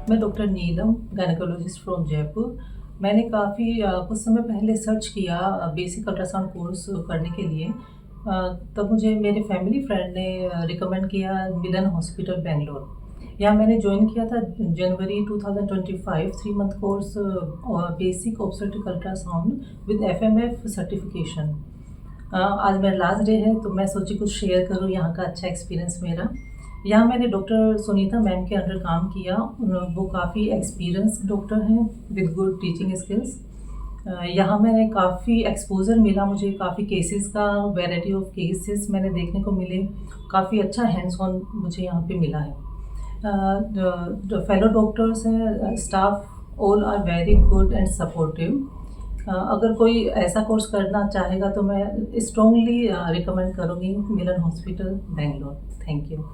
मैं doctor Neelam, gynaecologist from Jaipur. मैंने काफ़ी कुछ समय पहले सर्च किया बेसिक अल्ट्रासाउंड कोर्स करने के लिए। तब मुझे मेरे फैमिली फ्रेंड ने रिकमेंड किया मिलन हॉस्पिटल बेंगलोर। यहाँ मैंने ज्वाइन किया था जनवरी 2025 3 month course basic obstetric ultrasound with FMF certification. आज मेरा लास्ट डे है तो मैं सोची कुछ शेयर करूँ यहाँ का अच्छा एक्सपीरियंस मेरा। यहाँ मैंने डॉक्टर सुनीता मैम के अंडर काम किया। वो काफ़ी एक्सपीरियंस डॉक्टर हैं विद गुड टीचिंग स्किल्स। यहाँ मैंने काफ़ी एक्सपोजर मिला, मुझे काफ़ी केसेस का वैरायटी ऑफ केसेस मैंने देखने को मिले। काफ़ी अच्छा हैंड्स ऑन मुझे यहाँ पे मिला है। जो फेलो डॉक्टर्स हैं, staff all are very good and supportive. अगर कोई ऐसा कोर्स करना चाहेगा तो मैं स्ट्रॉन्गली रिकमेंड करूँगी Milan hospital Bangalore. Thank you.